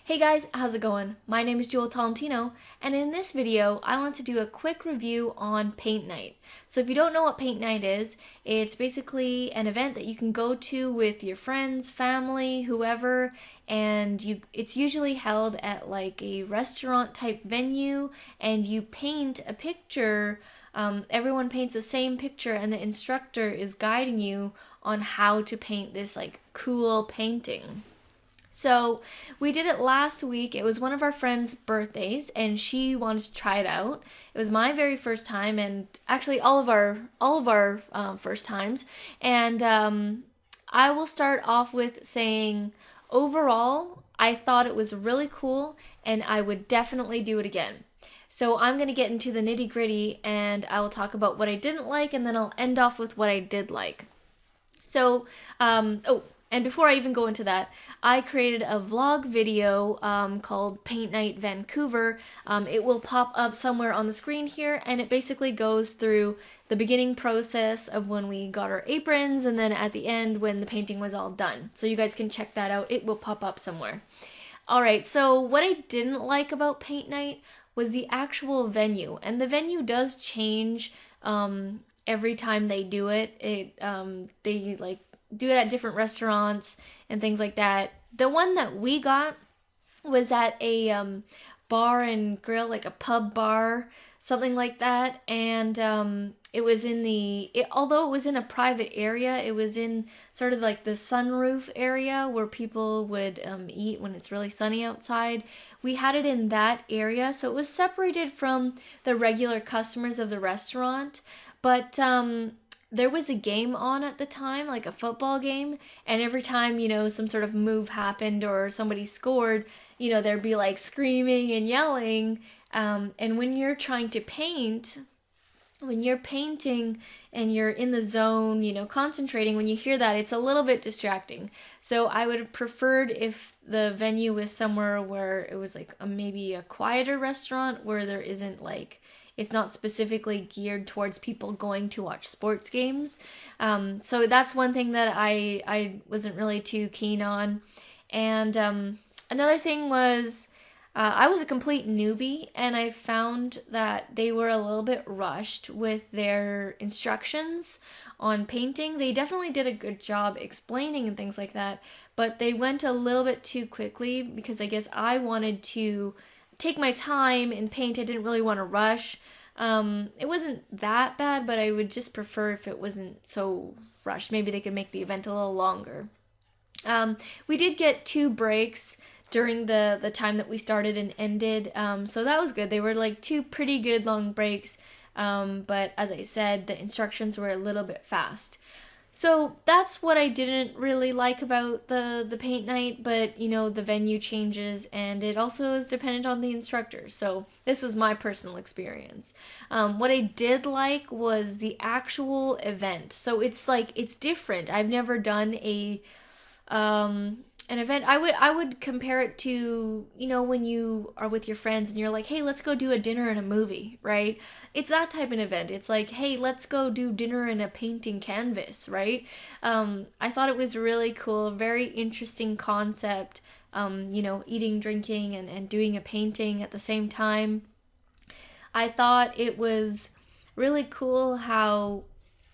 Hey guys, how's it going? My name is Jewel Tolentino, and in this video, I want to do a quick review on Paint Nite. So if you don't know what Paint Nite is, it's basically an event that you can go to with your friends, family, whoever, and it's usually held at like a restaurant type venue, and you paint a picture. Everyone paints the same picture, and the instructor is guiding you on how to paint this like cool painting. So we did it last week. It was one of our friends' birthdays, and she wanted to try it out. It was my very first time, and actually all of our first times. And I will start off with saying, overall, I thought it was really cool, and I would definitely do it again. So I'm going to get into the nitty gritty, and I will talk about what I didn't like, and then I'll end off with what I did like. So, and before I even go into that, I created a vlog video called Paint Nite Vancouver. It will pop up somewhere on the screen here, and it basically goes through the beginning process of when we got our aprons, and then at the end when the painting was all done. So you guys can check that out. It will pop up somewhere. Alright, so what I didn't like about Paint Nite was the actual venue. And the venue does change every time they do it. They like do it at different restaurants and things like that. The one that we got was at a bar and grill, like a pub bar, something like that. And it was in although it was in a private area, it was in sort of like the sunroof area where people would eat when it's really sunny outside. We had it in that area, so it was separated from the regular customers of the restaurant. But there was a game on at the time, like a football game, and every time, some sort of move happened or somebody scored, there'd be like screaming and yelling. And when you're trying to paint, when you're painting and you're in the zone, concentrating, when you hear that, it's a little bit distracting. So I would have preferred if the venue was somewhere where it was like maybe a quieter restaurant where there isn't like, it's not specifically geared towards people going to watch sports games. So that's one thing that I wasn't really too keen on. And another thing was I was a complete newbie, and I found that they were a little bit rushed with their instructions on painting. They definitely did a good job explaining and things like that, but they went a little bit too quickly because I guess I wanted to take my time and paint. I didn't really want to rush. It wasn't that bad, but I would just prefer if it wasn't so rushed. Maybe they could make the event a little longer. We did get 2 breaks during the time that we started and ended, so that was good. They were like 2 pretty good long breaks, but as I said, the instructions were a little bit fast. So that's what I didn't really like about the Paint Nite, but the venue changes, and it also is dependent on the instructor. So this was my personal experience. What I did like was the actual event. So it's different. I've never done an event. I would compare it to, when you are with your friends and you're like, hey, let's go do a dinner and a movie, right? It's that type of event. It's like, hey, let's go do dinner and a painting canvas, right? I thought it was really cool, very interesting concept, eating, drinking, and doing a painting at the same time. I thought it was really cool how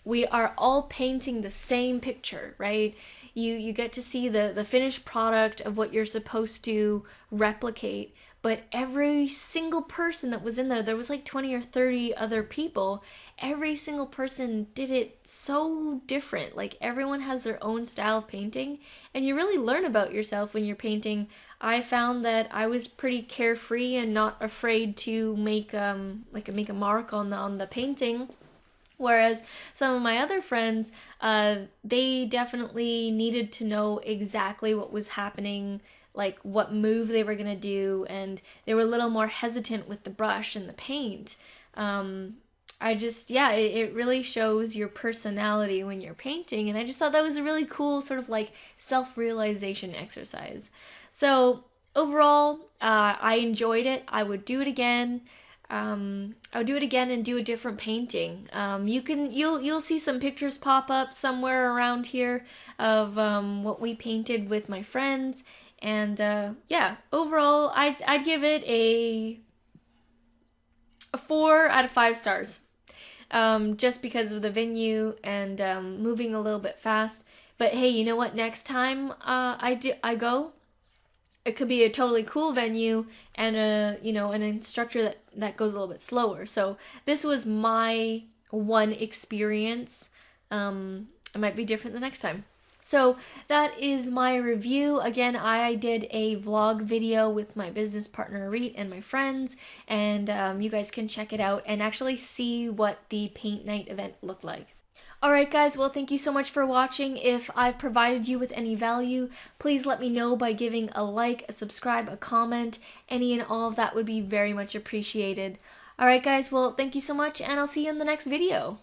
we are all painting the same picture, right? You get to see the finished product of what you're supposed to replicate, but every single person that was in there was like 20 or 30 other people. Every single person did it so different. Like everyone has their own style of painting, and you really learn about yourself when you're painting. I found that I was pretty carefree and not afraid to make make a mark on the painting. Whereas some of my other friends, they definitely needed to know exactly what was happening, like what move they were going to do, and they were a little more hesitant with the brush and the paint. It really shows your personality when you're painting, and I just thought that was a really cool sort of like self-realization exercise. So overall, I enjoyed it. I would do it again. I would do it again and do a different painting. You'll see some pictures pop up somewhere around here of what we painted with my friends, And yeah, overall, I'd give it a 4 out of 5 stars. Just because of the venue and moving a little bit fast. But hey, you know what? Next time I go, it could be a totally cool venue and an instructor that goes a little bit slower. So this was my one experience. It might be different the next time. So that is my review. Again, I did a vlog video with my business partner Reet and my friends, and you guys can check it out and actually see what the Paint Nite event looked like. Alright guys, well thank you so much for watching. If I've provided you with any value, please let me know by giving a like, a subscribe, a comment. Any and all of that would be very much appreciated. Alright guys, well thank you so much, and I'll see you in the next video.